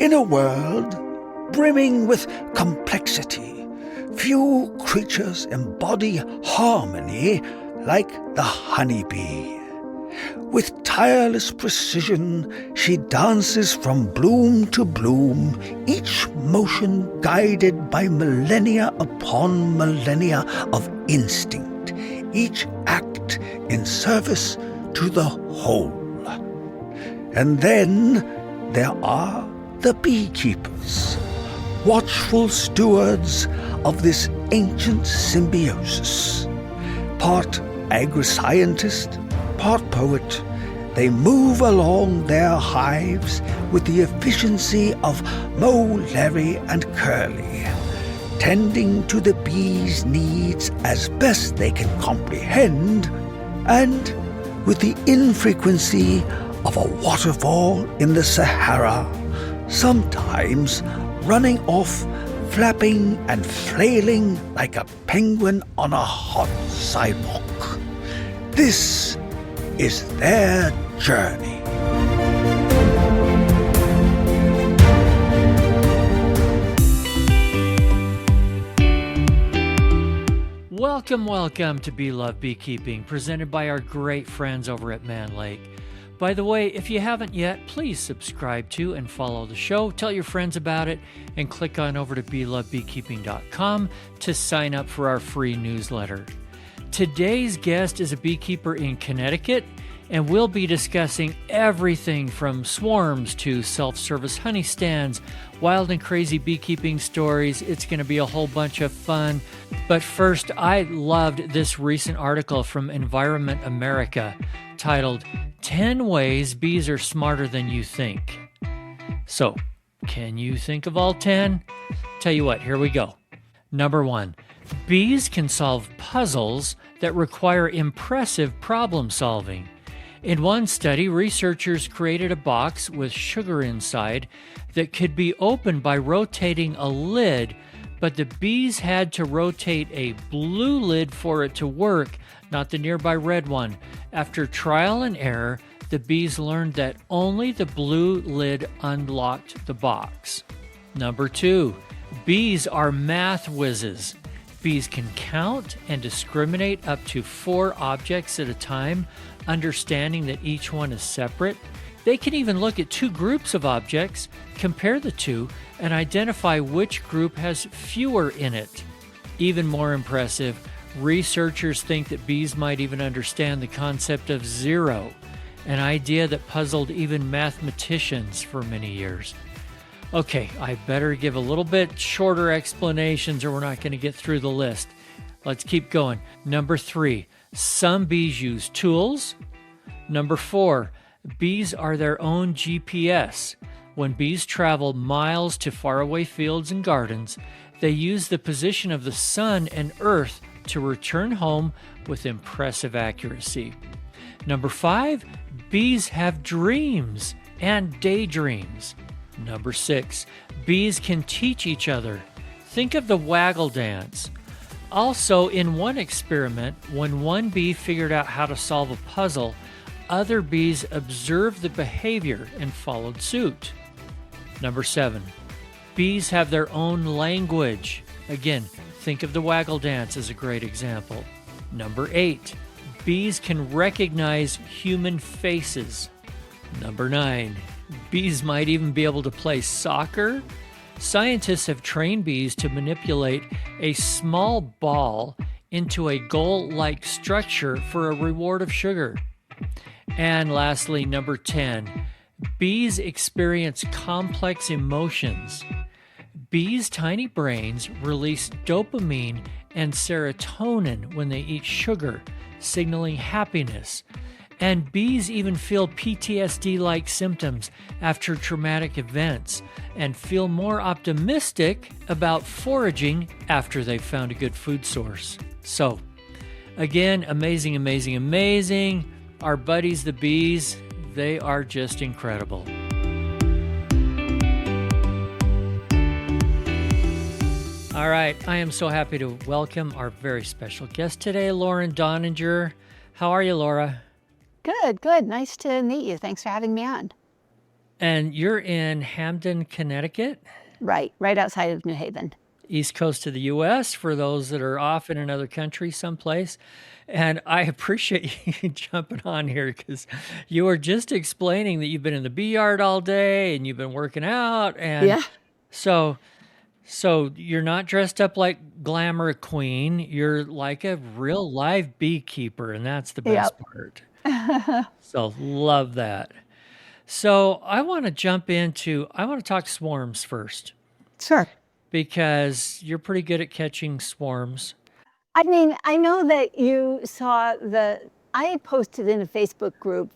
In a world brimming with complexity, few creatures embody harmony like the honeybee. With tireless precision, she dances from bloom to bloom, each motion guided by millennia upon millennia of instinct, each act in service to the whole. And then there are the beekeepers, watchful stewards of this ancient symbiosis. Part agri-scientist, part poet, they move along their hives with the efficiency of Moe, Larry, and Curly, tending to the bees' needs as best they can comprehend, and with the infrequency of a waterfall in the Sahara, sometimes running off, flapping and flailing like a penguin on a hot sidewalk. This is their journey. Welcome to Bee Love Beekeeping, presented by our great friends over at Mann Lake. By the way, if you haven't yet, please subscribe to and follow the show, tell your friends about it, and click on over to beelovebeekeeping.com to sign up for our free newsletter. Today's guest is a beekeeper in Connecticut, and we'll be discussing everything from swarms to self-service honey stands, wild and crazy beekeeping stories. It's going to be a whole bunch of fun. But first, I loved this recent article from Environment America titled 10 Ways Bees Are Smarter Than You Think. So, can you think of all 10? Tell you what, here we go. Number 1, bees can solve puzzles that require impressive problem solving. In one study, researchers created a box with sugar inside that could be opened by rotating a lid, but the bees had to rotate a blue lid for it to work, not the nearby red one. After trial and error, the bees learned that only the blue lid unlocked the box. Number 2, bees are math whizzes. Bees can count and discriminate up to 4 objects at a time, understanding that each one is separate. They can even look at 2 groups of objects, compare the 2, and identify which group has fewer in it. Even more impressive, researchers think that bees might even understand the concept of zero, an idea that puzzled even mathematicians for many years. Okay, I better give a little bit shorter explanations or we're not going to get through the list. Let's keep going. Number 3, some bees use tools. Number 4, bees are their own GPS. When bees travel miles to faraway fields and gardens, they use the position of the sun and earth to return home with impressive accuracy. Number 5, bees have dreams and daydreams. Number 6, bees can teach each other. Think of the waggle dance. Also, in one experiment, when one bee figured out how to solve a puzzle, other bees observed the behavior and followed suit. Number 7, bees have their own language. Again, think of the waggle dance as a great example. Number 8, bees can recognize human faces. Number 9, bees might even be able to play soccer. Scientists have trained bees to manipulate a small ball into a goal-like structure for a reward of sugar. And lastly, number 10, bees experience complex emotions. Bees' tiny brains release dopamine and serotonin when they eat sugar, signaling happiness. And bees even feel PTSD-like symptoms after traumatic events and feel more optimistic about foraging after they've found a good food source. So, again, amazing. Our buddies, the bees, they are just incredible. All right, I am so happy to welcome our very special guest today, Lauren Doninger. How are you, Laura? Good. Nice to meet you. Thanks for having me on. And you're in Hamden, Connecticut, Right outside of New Haven. east coast of the US, for those that are off in another country someplace. And I appreciate you jumping on here because you were just explaining that you've been in the bee yard all day and you've been working out. And Yeah. so you're not dressed up like glamour queen. You're like a real live beekeeper, and that's the best Yep. part. So love that. So I want to I want to talk swarms first Sure. because you're pretty good at catching swarms. I mean, I know that you saw I had posted in a Facebook group,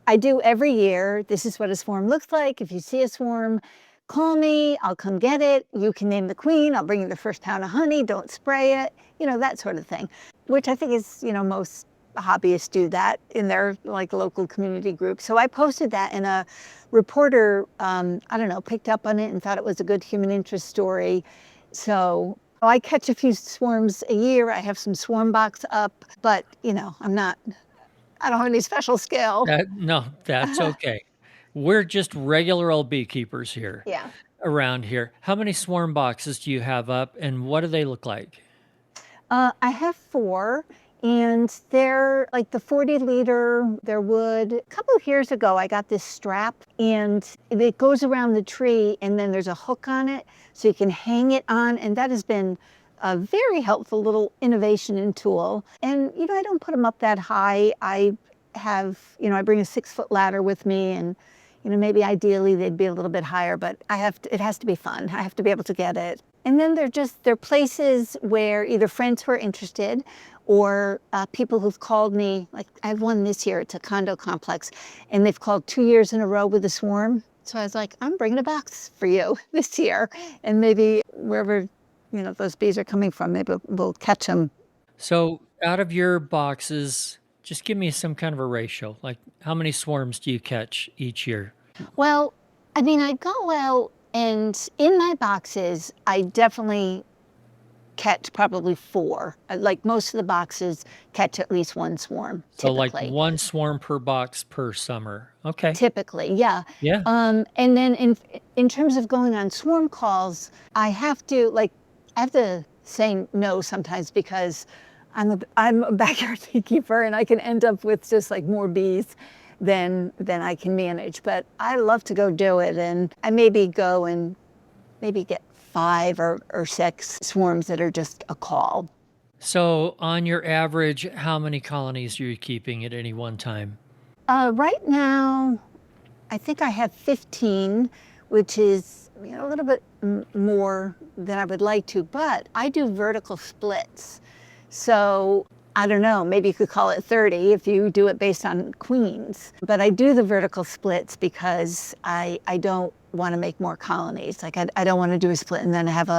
I do every year. This is what a swarm looks like. If you see a swarm, call me, I'll come get it. You can name the queen, I'll bring you the first pound of honey, don't spray it, that sort of thing, which I think is, most hobbyists do that in their like local community group. So I posted that, and a reporter, I don't know, picked up on it and thought it was a good human interest story. So I catch a few swarms a year. I have some swarm box up, but I don't have any special skill. No, that's okay. We're just regular old beekeepers here Yeah. around here. How many swarm boxes do you have up, and what do they look like? I have 4, and they're like the 40-liter, they're wood. A couple of years ago, I got this strap, and it goes around the tree, and then there's a hook on it, so you can hang it on, and that has been a very helpful little innovation and tool. And, I don't put them up that high. I bring a 6-foot ladder with me, and, maybe ideally they'd be a little bit higher, but it has to be fun. I have to be able to get it. And then they're places where either friends who are interested or people who've called me. Like I have one this year, it's a condo complex, and they've called 2 years in a row with a swarm. So I was like, I'm bringing a box for you this year. And maybe wherever, those bees are coming from, maybe we'll catch them. So out of your boxes, just give me some kind of a ratio. Like how many swarms do you catch each year? Well, I mean, I go out, and in my boxes, I definitely catch probably 4. Like most of the boxes catch at least 1 swarm, So typically. like 1 swarm per box per summer. Okay. Typically, yeah. Yeah. And then in terms of going on swarm calls, I have to say no sometimes because I'm a backyard beekeeper, and I can end up with just like more bees than I can manage. But I love to go do it, and I maybe go and maybe get 5 or 6 swarms that are just a call. So on your average, how many colonies are you keeping at any one time? Right now, I think I have 15, which is a little bit more than I would like to, but I do vertical splits. So I don't know, maybe you could call it 30 if you do it based on queens. But I do the vertical splits because I don't want to make more colonies. Like I don't want to do a split and then have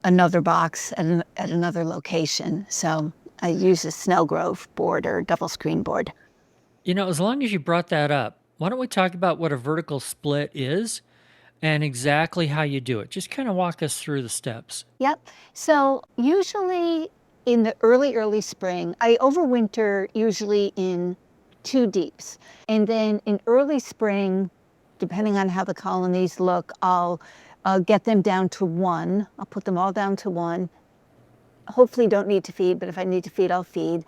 another box at another location. So I use a Snellgrove board or double screen board. As long as you brought that up, why don't we talk about what a vertical split is and exactly how you do it? Just kind of walk us through the steps. Yep. So usually in the early spring, I overwinter usually in 2 deeps. And then in early spring, depending on how the colonies look, I'll get them down to 1. I'll put them all down to 1. Hopefully don't need to feed, but if I need to feed, I'll feed.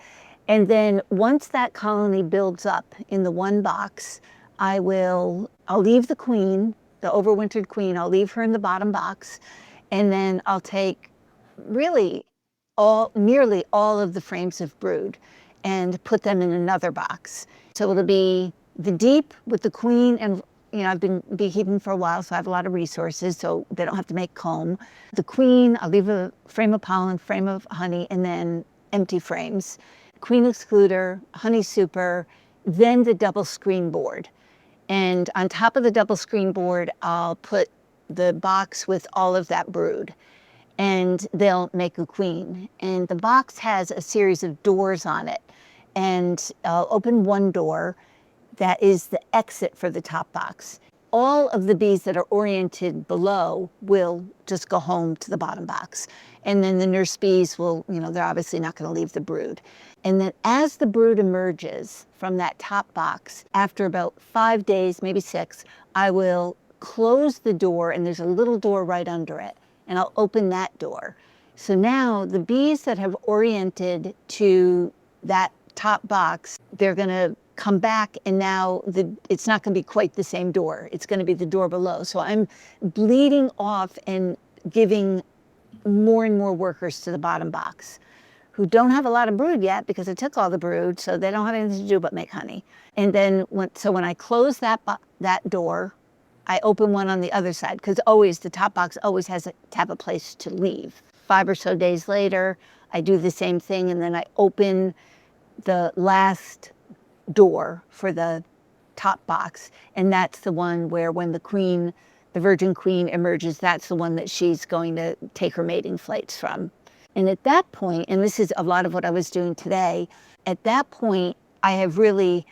And then once that colony builds up in the 1 box, I'll leave the queen, the overwintered queen, I'll leave her in the bottom box. And then I'll take nearly all of the frames of brood and put them in another box. So it'll be the deep with the queen, and I've been beekeeping for a while, so I have a lot of resources, so they don't have to make comb. The queen, I'll leave a frame of pollen, frame of honey, and then empty frames. Queen excluder, honey super, then the double screen board. And on top of the double screen board, I'll put the box with all of that brood, and they'll make a queen. And the box has a series of doors on it, and I'll open one door that is the exit for the top box. all of the bees that are oriented below will just go home to the bottom box. And then the nurse bees will, they're obviously not going to leave the brood. And then as the brood emerges from that top box, after about 5 days, maybe 6, I will close the door, and there's a little door right under it, and I'll open that door. So now the bees that have oriented to that top box, they're going to come back, and now it's not going to be quite the same door. It's going to be the door below. So I'm bleeding off and giving more and more workers to the bottom box who don't have a lot of brood yet because I took all the brood, so they don't have anything to do but make honey. And then when I close that door, I open one on the other side, because always the top box always has to have a place to leave. 5 or so days later, I do the same thing, and then I open the last door for the top box, and that's the one where when the virgin queen emerges, that's the one that she's going to take her mating flights from. And at that point, and this is a lot of what I was doing today, at that point, I have really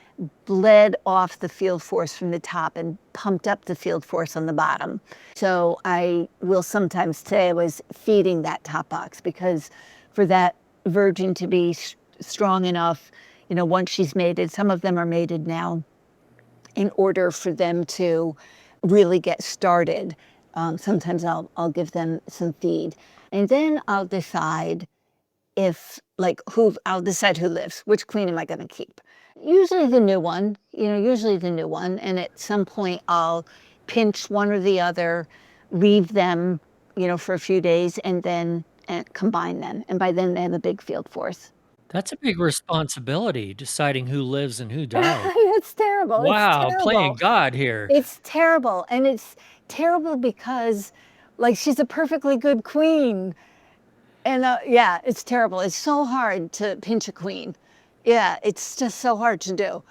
bled off the field force from the top and pumped up the field force on the bottom. So I will sometimes say I was feeding that top box, because for that virgin to be strong enough, once she's mated, some of them are mated now, in order for them to really get started, sometimes I'll give them some feed. And then I'll decide who lives, which queen am I going to keep. Usually the new one, and at some point I'll pinch one or the other, leave them, for a few days, and then combine them. And by then they have a big field force. That's a big responsibility, deciding who lives and who dies. It's terrible. Wow, It's terrible. playing God here. It's terrible. And it's terrible because, she's a perfectly good queen. And yeah, it's terrible. It's so hard to pinch a queen. Yeah, it's just so hard to do.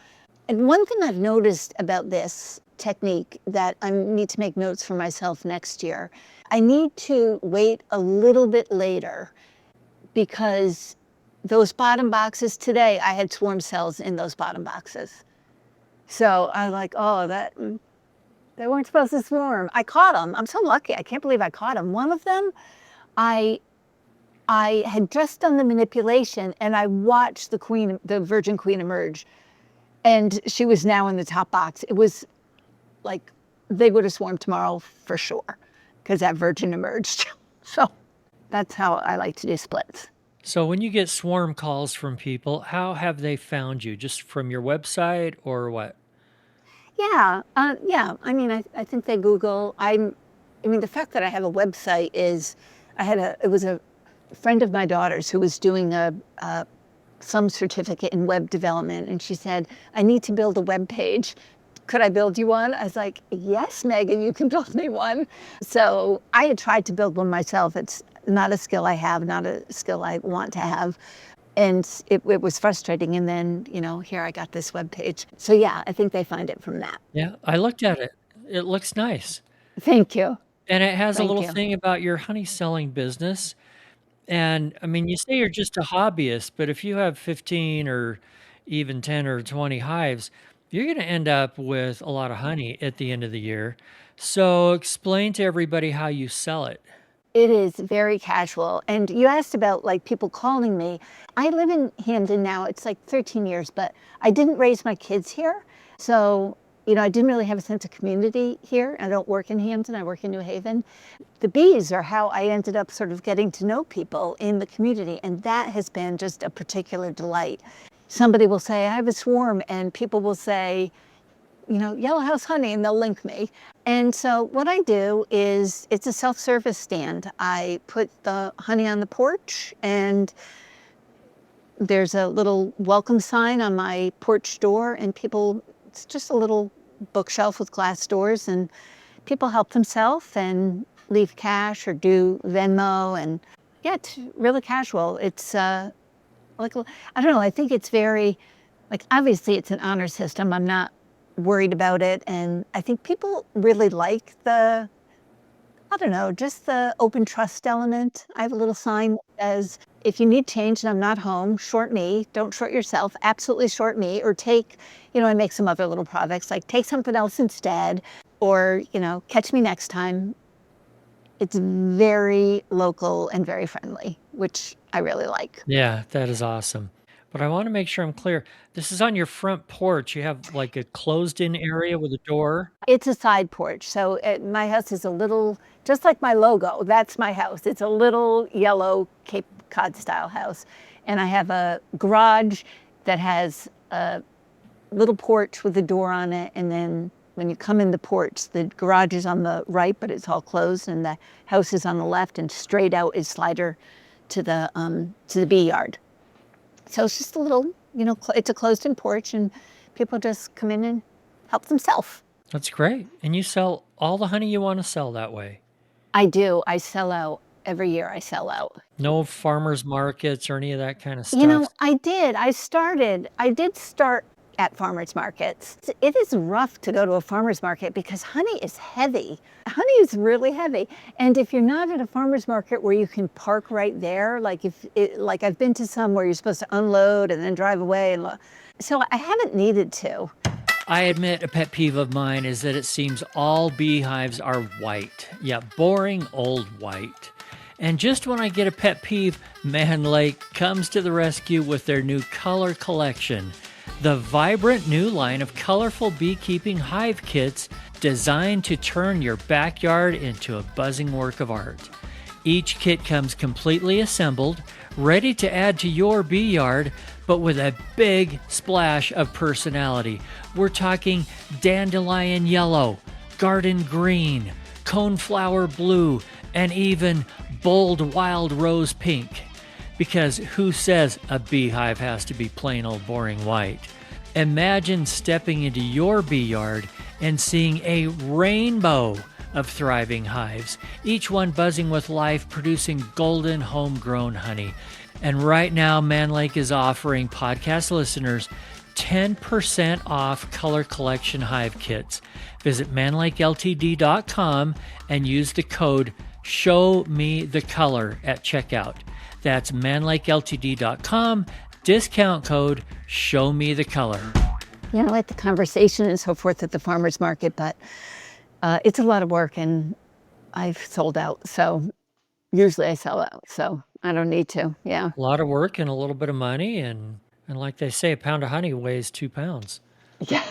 And one thing I've noticed about this technique that I need to make notes for myself next year, I need to wait a little bit later, because those bottom boxes today, I had swarm cells in those bottom boxes. So I'm like, they weren't supposed to swarm. I caught them. I'm so lucky. I can't believe I caught them. One of them, I had just done the manipulation, and I watched the virgin queen emerge, and she was now in the top box. It was like they would have swarmed tomorrow for sure, because that virgin emerged. So that's how I like to do splits. So when you get swarm calls from people, how have they found you? Just from your website or what? Yeah. I mean, I think they Google. The fact that I have a website is, it was a friend of my daughter's who was doing some certificate in web development, and she said, I need to build a web page. Could I build you one? I was like, yes, Megan, you can build me one. So I had tried to build one myself. It's not a skill I have, not a skill I want to have. And it was frustrating. And then, here I got this web page. So yeah, I think they find it from that. Yeah, I looked at it. It looks nice. Thank you. And it has a Thank little you. thing about your honey selling business. And I mean, you say you're just a hobbyist, but if you have 15 or even 10 or 20 hives, you're going to end up with a lot of honey at the end of the year. So explain to everybody how you sell it. It is very casual. And you asked about people calling me. I live in Hamden now. It's 13 years, but I didn't raise my kids here. So, I didn't really have a sense of community here. I don't work in Hamden. I work in New Haven. The bees are how I ended up sort of getting to know people in the community. And that has been just a particular delight. Somebody will say, I have a swarm, and people will say, Yellow House honey, and they'll link me. And so what I do is, it's a self-service stand. I put the honey on the porch, and there's a little welcome sign on my porch door, and it's just a little bookshelf with glass doors, and people help themselves and leave cash or do Venmo. And yeah, it's really casual. It's I don't know, I think it's very, obviously it's an honor system. I'm not worried about it. And I think people really like the I don't know, just the open trust element. I have a little sign that says, if you need change and I'm not home, short me, don't short yourself, absolutely short me, or take, I make some other little products, like take something else instead, or, catch me next time. It's very local and very friendly, which I really like. Yeah, that is awesome. But I want to make sure I'm clear. This is on your front porch. You have like a closed-in area with a door. It's a side porch. So my house is a little, just like my logo, that's my house. It's a little yellow Cape Cod style house. And I have a garage that has a little porch with a door on it. And then when you come in the porch, the garage is on the right, but it's all closed. And the house is on the left, and straight out is slider to the bee yard. So it's just a little, it's a closed-in porch, and people just come in and help themselves. That's great. And you sell all the honey you want to sell that way. I do. I sell out. Every year I sell out. No farmers markets or any of that kind of stuff. I did. I did start at farmers markets. It is rough to go to a farmers market because honey is heavy. Honey is really heavy. And if you're not at a farmers market where you can park right there, like I've been to some where you're supposed to unload and then drive away. So I haven't needed to. I admit a pet peeve of mine is that it seems all beehives are white. Yeah, boring old white. And just when I get a pet peeve, Mann Lake comes to the rescue with their new color collection. The vibrant new line of colorful beekeeping hive kits designed to turn your backyard into a buzzing work of art. Each kit comes completely assembled, ready to add to your bee yard, but with a big splash of personality. We're talking dandelion yellow, garden green, coneflower blue, and even bold wild rose pink. Because who says a beehive has to be plain old boring white? Imagine stepping into your bee yard and seeing a rainbow of thriving hives, each one buzzing with life, producing golden homegrown honey. And right now, Mann Lake is offering podcast listeners 10% off color collection hive kits. Visit manlakeltd.com and use the code SHOWMETHECOLOR at checkout. That's manlakeltd.com, discount code SHOWMETHECOLOR. I like the conversation and so forth at the farmer's market, but it's a lot of work, and I've sold out. So usually I sell out, so I don't need to. Yeah. A lot of work and a little bit of money. And like they say, a pound of honey weighs 2 pounds. Yeah.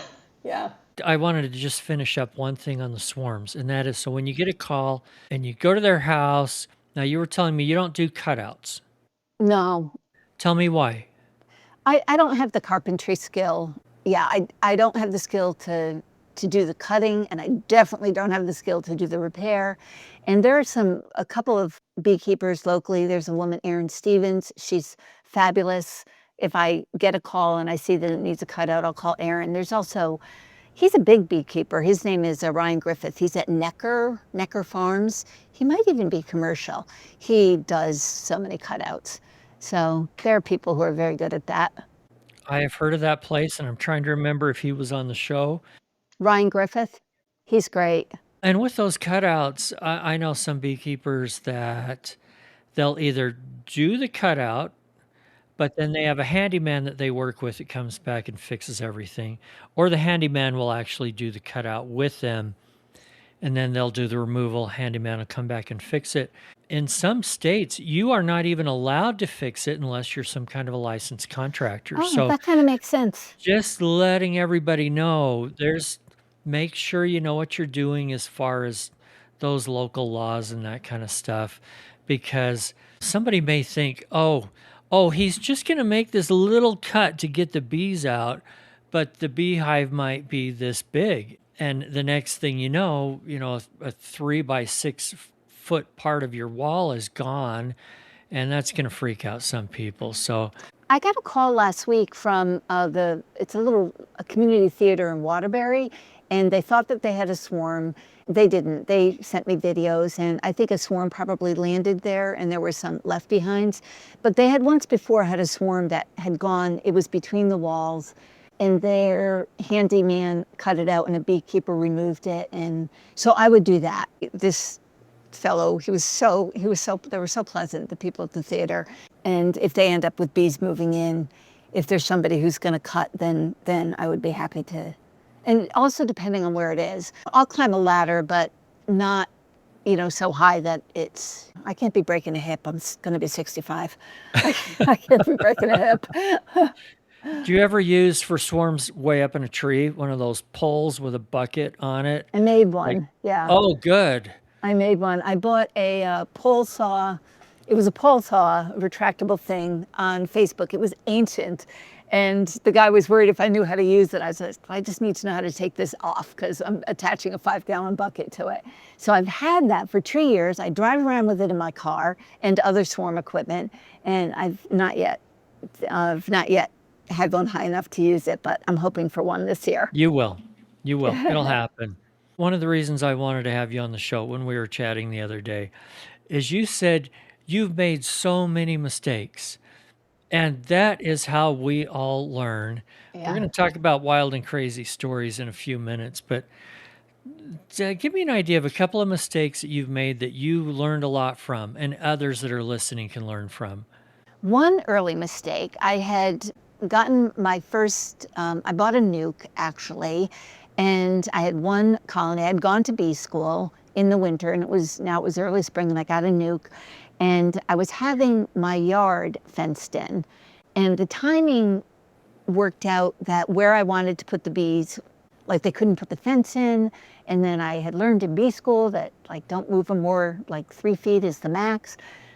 Yeah. I wanted to just finish up one thing on the swarms, and that is, so when you get a call and you go to their house, now you were telling me you don't do cutouts. No. Tell me why. I don't have the carpentry skill. Yeah, I don't have the skill to do the cutting, and I definitely don't have the skill to do the repair. And there are a couple of beekeepers locally. There's a woman, Erin Stevens. She's fabulous. If I get a call and I see that it needs a cutout, I'll call Erin. There's also, he's a big beekeeper. His name is Ryan Griffith. He's at Necker Farms. He might even be commercial. He does so many cutouts. So there are people who are very good at that. I have heard of that place, and I'm trying to remember if he was on the show. Ryan Griffith, he's great. And with those cutouts, I know some beekeepers that they'll either do the cutout, but then they have a handyman that they work with that comes back and fixes everything. Or the handyman will actually do the cutout with them, and then they'll do the removal. Handyman will come back and fix it. In some states, you are not even allowed to fix it unless you're some kind of a licensed contractor. Oh, So that kind of makes sense. just letting everybody know, make sure you know what you're doing as far as those local laws and that kind of stuff, because somebody may think, oh, he's just going to make this little cut to get the bees out, but the beehive might be this big. And the next thing you know, a 3 by 6 foot part of your wall is gone, and that's going to freak out some people. So I got a call last week from it's a community theater in Waterbury, and they thought that they had a swarm. They didn't. They sent me videos, and I think a swarm probably landed there, and there were some left behinds. But they had once before had a swarm that had gone, it was between the walls, and their handyman cut it out, and a beekeeper removed it. And so I would do that. fellow. They were so pleasant, the people at the theater. And if they end up with bees moving in, if there's somebody who's going to cut, then I would be happy to. And also depending on where it is, I'll climb a ladder, but not, so high that I can't be breaking a hip. I'm going to be 65. I can't be breaking a hip. Do you ever use for swarms way up in a tree, one of those poles with a bucket on it? I made one, yeah. Oh, good. I made one. I bought a pole saw. It was a pole saw, a retractable thing on Facebook. It was ancient. And the guy was worried if I knew how to use it. I said, I just need to know how to take this off because I'm attaching a 5-gallon bucket to it. So I've had that for 3 years. I drive around with it in my car and other swarm equipment. And I've not yet had one high enough to use it, but I'm hoping for one this year. You will. It'll happen. One of the reasons I wanted to have you on the show when we were chatting the other day is you said you've made so many mistakes. And that is how we all learn. We're going to talk about wild and crazy stories in a few minutes, but give me an idea of a couple of mistakes that you've made that you learned a lot from and others that are listening can learn from. One early mistake, I had gotten my first, I bought a nuke actually, and I had one colony. I had gone to bee school in the winter, and it was early spring, and I got a nuke. And I was having my yard fenced in, and the timing worked out that where I wanted to put the bees, like they couldn't put the fence in. And then I had learned in bee school that don't move them more, 3 feet is the max.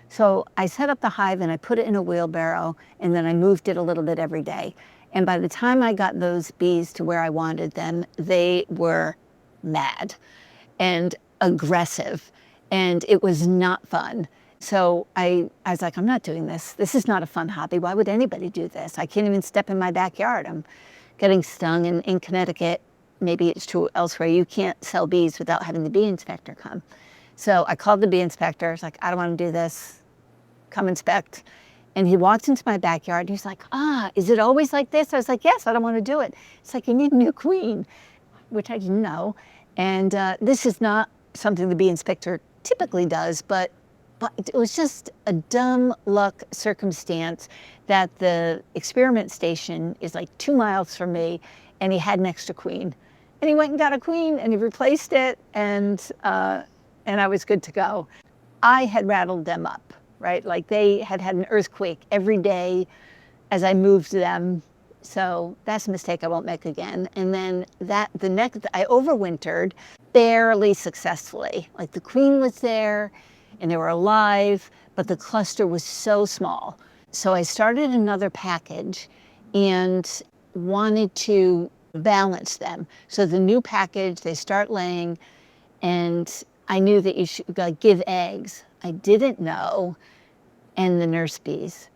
So I set up the hive and I put it in a wheelbarrow, and then I moved it a little bit every day. And by the time I got those bees to where I wanted them, they were mad and aggressive, and it was not fun. So I was like, I'm not doing this. This is not a fun hobby. Why would anybody do this? I can't even step in my backyard. I'm getting stung. In Connecticut, maybe it's true elsewhere, you can't sell bees without having the bee inspector come. So I called the bee inspector. I was like, I don't want to do this. Come inspect. And he walks into my backyard. He's like, is it always like this? I was like, yes, I don't want to do it. It's like, you need a new queen, which I didn't know. And this is not something the bee inspector typically does, but it was just a dumb luck circumstance that the experiment station is 2 miles from me, and he had an extra queen. And he went and got a queen, and he replaced it, and I was good to go. I had rattled them up, right? They had an earthquake every day as I moved them. So that's a mistake I won't make again. And then I overwintered barely successfully. The queen was there, and they were alive, but the cluster was so small. So I started another package and wanted to balance them. So the new package, they start laying, and I knew that you should give eggs. I didn't know, and the nurse bees.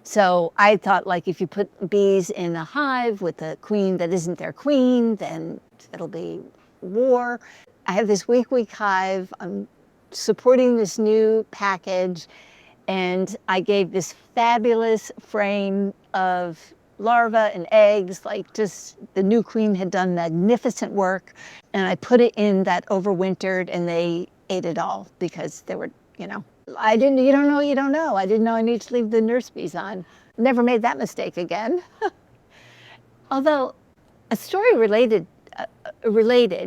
So I thought if you put bees in a hive with a queen that isn't their queen, then it'll be war. I have this week hive. I'm supporting this new package, and I gave this fabulous frame of larvae and eggs, just the new queen had done magnificent work, and I put it in that overwintered, and they ate it all because they were, you don't know. I didn't know I need to leave the nurse bees on. Never made that mistake again. Although a story related,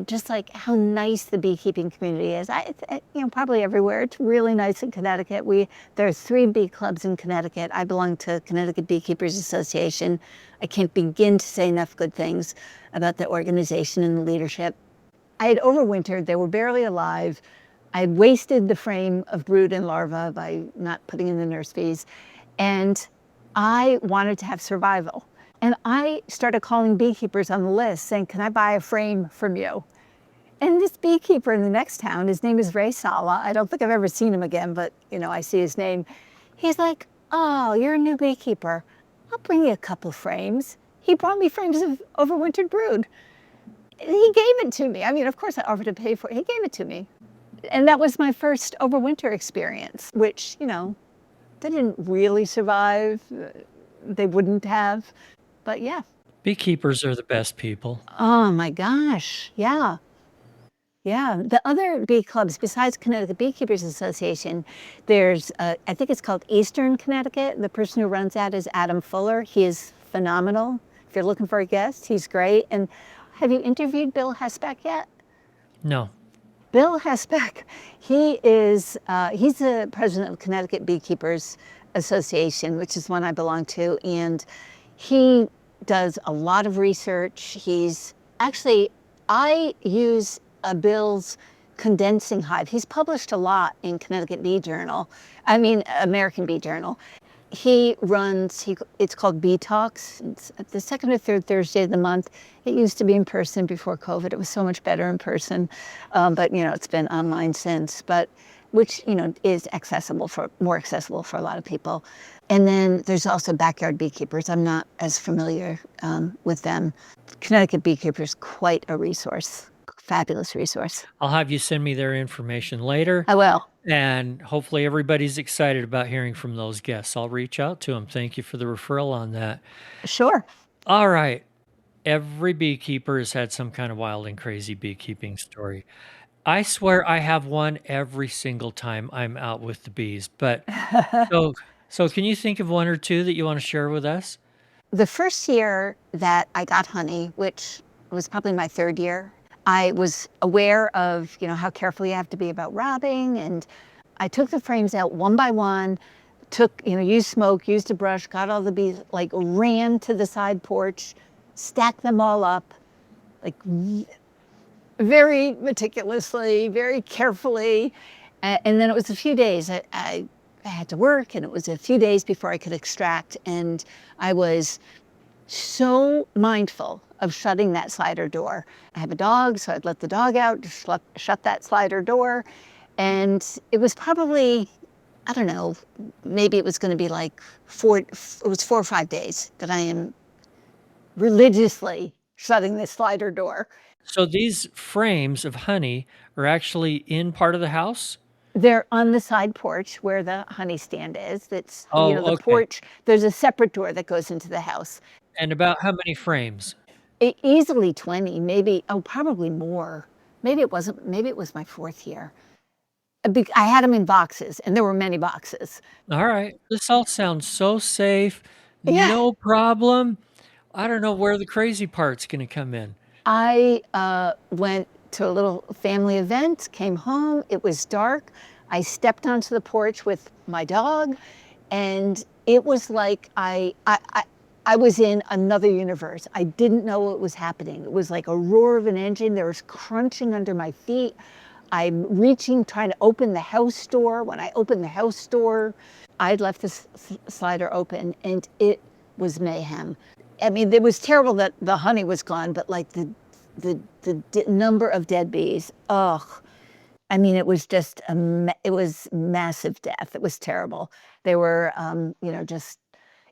just how nice the beekeeping community is. Probably everywhere. It's really nice in Connecticut. There are 3 bee clubs in Connecticut. I belong to Connecticut Beekeepers Association. I can't begin to say enough good things about the organization and the leadership. I had overwintered. They were barely alive. I had wasted the frame of brood and larvae by not putting in the nurse bees. And I wanted to have survival. And I started calling beekeepers on the list saying, can I buy a frame from you? And this beekeeper in the next town, his name is Ray Sala. I don't think I've ever seen him again, but I see his name. He's like, oh, you're a new beekeeper. I'll bring you a couple frames. He brought me frames of overwintered brood. He gave it to me. Of course I offered to pay for it. He gave it to me. And that was my first overwinter experience, which, they didn't really survive. They wouldn't have. But yeah. Beekeepers are the best people. Oh my gosh. Yeah. Yeah, the other bee clubs besides Connecticut Beekeepers Association, there's I think it's called Eastern Connecticut. The person who runs that is Adam Fuller. He is phenomenal. If you're looking for a guest, he's great. And have you interviewed Bill Hesbeck yet? No. Bill Hesbeck, he's the president of Connecticut Beekeepers Association, which is one I belong to, and he does a lot of research. I use Bill's condensing hive. He's published a lot in American Bee Journal. It's called Bee Talks. It's at the second or third Thursday of the month. It used to be in person before COVID. It was so much better in person, but it's been online since. But which is more accessible for a lot of people. And then there's also Backyard Beekeepers. I'm not as familiar with them. Connecticut Beekeepers, quite a resource, fabulous resource. I'll have you send me their information later. I will. And hopefully everybody's excited about hearing from those guests. I'll reach out to them. Thank you for the referral on that. Sure. All right. Every beekeeper has had some kind of wild and crazy beekeeping story. I swear I have one every single time I'm out with the bees. But so can you think of one or two that you want to share with us? The first year that I got honey, which was probably my third year, I was aware of, how careful you have to be about robbing. And I took the frames out one by one, used smoke, used a brush, got all the bees, ran to the side porch, stacked them all up, very meticulously, very carefully. And then it was a few days. I had to work, and it was a few days before I could extract. And I was so mindful of shutting that slider door. I have a dog, so I'd let the dog out, shut that slider door. And it was probably, I don't know, maybe it was going to be it was 4 or 5 days that I am religiously shutting this slider door. So these frames of honey are actually in part of the house? They're on the side porch where the honey stand is. That's the okay. porch. There's a separate door that goes into the house. And about how many frames? Easily 20, maybe. Oh, probably more. Maybe it wasn't. Maybe it was my fourth year. I had them in boxes, and there were many boxes. All right. This all sounds so safe. Yeah. No problem. I don't know where the crazy part's going to come in. I went to a little family event, came home, it was dark. I stepped onto the porch with my dog, and it was like I was in another universe. I didn't know what was happening. It was like a roar of an engine. There was crunching under my feet. I'm reaching, trying to open the house door. When I opened the house door, I'd left the slider open, and it was mayhem. I mean, it was terrible that the honey was gone, but the number of dead bees, ugh. I mean, it was just, it was massive death. It was terrible. They were,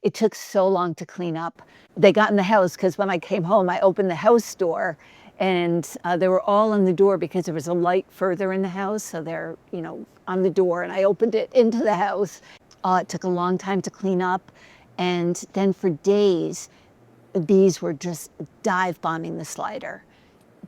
it took so long to clean up. They got in the house because when I came home, I opened the house door, and they were all on the door because there was a light further in the house. So they're, on the door, and I opened it into the house. It took a long time to clean up. And then for days, the bees were just dive bombing the slider.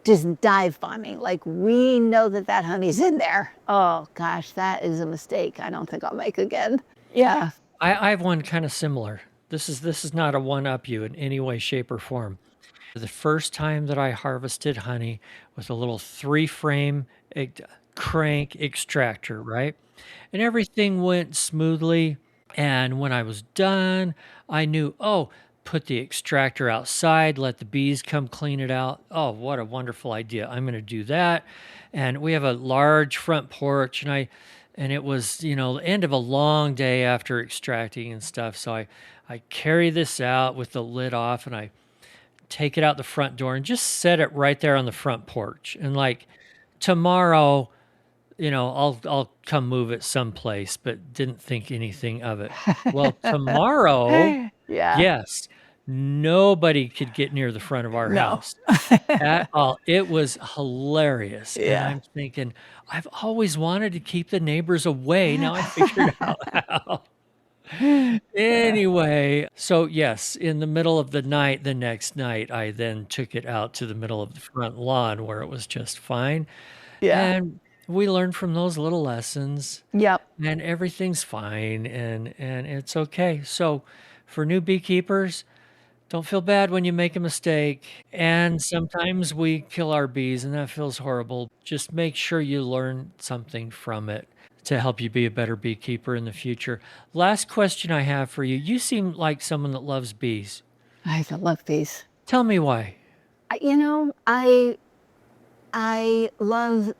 Just dive bombing. We know that honey's in there. Oh gosh, that is a mistake I don't think I'll make again. Yeah. I have one kind of similar. This is not a one-up you in any way, shape, or form. The first time that I harvested honey with a little 3-frame crank extractor, right? And everything went smoothly. And when I was done, I knew, put the extractor outside, let the bees come clean it out. Oh, what a wonderful idea. I'm going to do that. And we have a large front porch, and it was, the end of a long day after extracting and stuff. So I carry this out with the lid off, and I take it out the front door and just set it right there on the front porch. And tomorrow, I'll come move it someplace, but didn't think anything of it. Well, tomorrow, yes, nobody could get near the front of our house at all. It was hilarious. Yeah. And I'm thinking, I've always wanted to keep the neighbors away. Now I figured out how. Anyway, so yes, in the middle of the night, the next night, I then took it out to the middle of the front lawn where it was just fine. Yeah. And we learn from those little lessons, Yep. and everything's fine, and it's okay. So for new beekeepers, don't feel bad when you make a mistake. And sometimes we kill our bees, and that feels horrible. Just make sure you learn something from it to help you be a better beekeeper in the future. Last question I have for you. You seem like someone that loves bees. I love bees. Tell me why. You know, I love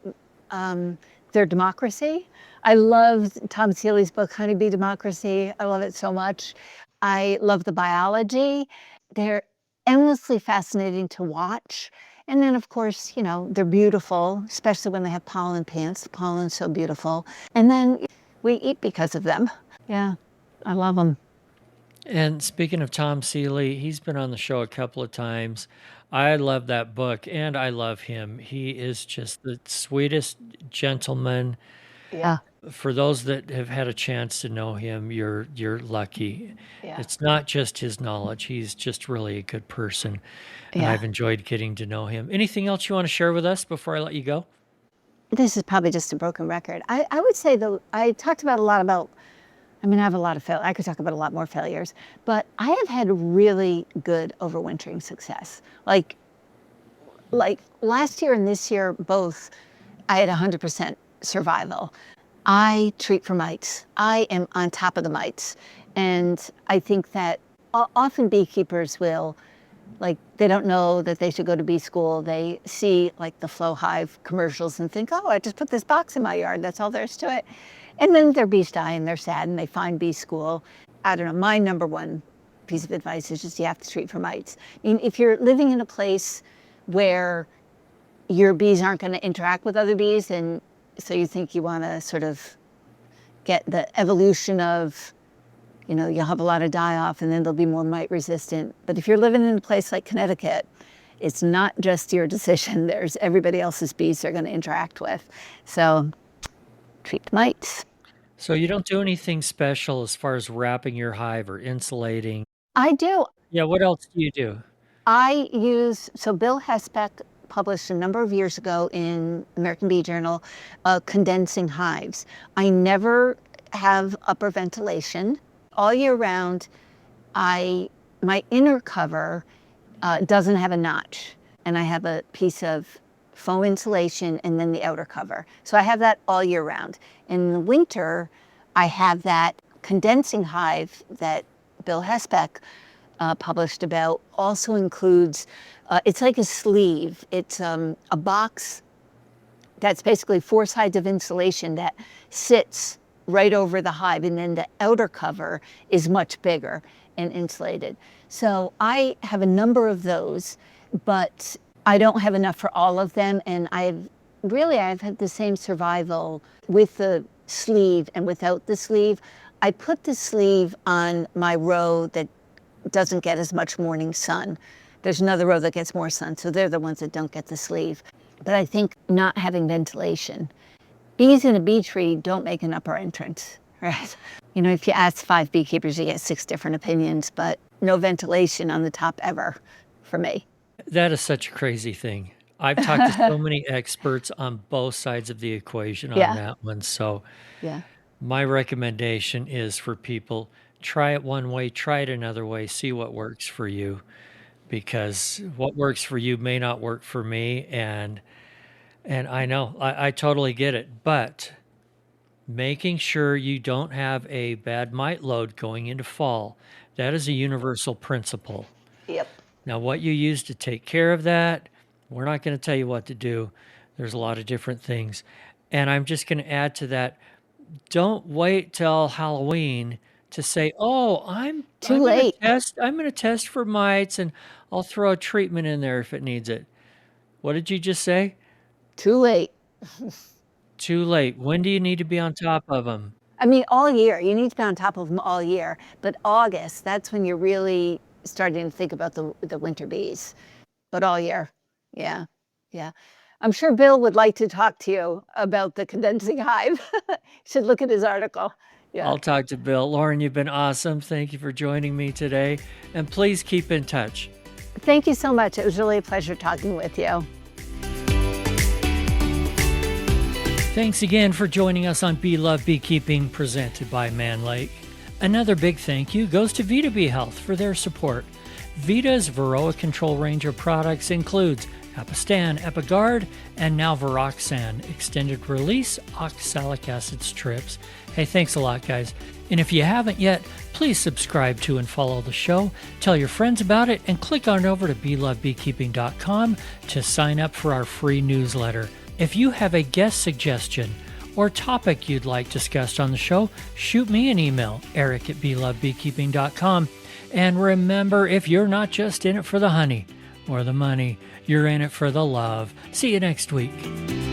their democracy. I love Tom Seeley's book, Honeybee Democracy. I love it so much. I love the biology. They're endlessly fascinating to watch. And then, of course, you know, they're beautiful, especially when they have pollen pants. The pollen's so beautiful. And then we eat because of them. Yeah, I love them. And speaking of Tom Seeley, he's been on the show a couple of times. I love that book and I love him. He is just the sweetest gentleman. Yeah, For those that have had a chance to know him, you're lucky. yeah, It's not just his knowledge. He's just really a good person, and yeah. I've enjoyed getting to know him. Anything else you want to share with us before I let you go? This is probably just a broken record. I would say, though, I talked about a lot about, I mean, I have a lot of fail. I could talk about a lot more failures, but I have had really good overwintering success. Like last year and this year, both, I had 100% survival. I treat for mites. I am on top of the mites. And I think that often beekeepers will, like, they don't know that they should go to bee school. They see like the Flow Hive commercials and think, oh, I just put this box in my yard. That's all there is to it. And then their bees die and they're sad and they find bee school. I don't know, my number one piece of advice is just you have to treat for mites. I mean, if you're living in a place where your bees aren't going to interact with other bees, and so you think you want to sort of get the evolution of, you know, you'll have a lot of die-off and then they'll be more mite resistant. But if you're living in a place like Connecticut, it's not just your decision. There's everybody else's bees they're going to interact with. So treat the mites. So you don't do anything special as far as wrapping your hive or insulating. I do. Yeah, what else do you do? I use, so Bill Hespeck published a number of years ago in American Bee Journal, condensing hives. I never have upper ventilation. All year round, my inner cover doesn't have a notch, and I have a piece of foam insulation and then the outer cover. So I have that all year round. In the winter, I have that condensing hive that Bill Hespeck published about. Also includes, it's like a sleeve. It's a box that's basically 4 sides of insulation that sits right over the hive, and then the outer cover is much bigger and insulated. So I have a number of those, but I don't have enough for all of them, and I've had the same survival with the sleeve and without the sleeve. I put the sleeve on my row that doesn't get as much morning sun. There's another row that gets more sun, so they're the ones that don't get the sleeve. But I think not having ventilation. Bees in a bee tree don't make an upper entrance, right? You know, if you ask 5 beekeepers, you get 6 different opinions, but no ventilation on the top ever for me. That is such a crazy thing. I've talked to so many experts on both sides of the equation on Yeah. that one. So Yeah. my recommendation is for people, try it one way, try it another way, see what works for you, because what works for you may not work for me. And I know I totally get it, but making sure you don't have a bad mite load going into fall, that is a universal principle. Yep. Now, what you use to take care of that, we're not going to tell you what to do. There's a lot of different things. And I'm just going to add to that, don't wait till Halloween to say, "Oh, I'm Too gonna late. I'm going to test for mites and I'll throw a treatment in there if it needs it." What did you just say? Too late. Too late. When do you need to be on top of them? I mean, all year. You need to be on top of them all year. But August, that's when you're really starting to think about the winter bees. But all year. Yeah. Yeah. I'm sure Bill would like to talk to you about the condensing hive. Should look at his article. Yeah. I'll talk to Bill. Lauren, you've been awesome. Thank you for joining me today. And please keep in touch. Thank you so much. It was really a pleasure talking with you. Thanks again for joining us on Bee Love Beekeeping, presented by Mann. Another big thank you goes to Vita Bee Health for their support. Vita's Varroa control range of products includes Apistan, Epigard, and now Varoxan, extended release oxalic acid strips. Hey, thanks a lot, guys. And if you haven't yet, please subscribe to and follow the show, tell your friends about it, and click on over to belovebeekeeping.com to sign up for our free newsletter. If you have a guest suggestion or topic you'd like discussed on the show, shoot me an email, eric@belovebeekeeping.com. And remember, if you're not just in it for the honey or the money, you're in it for the love. See you next week.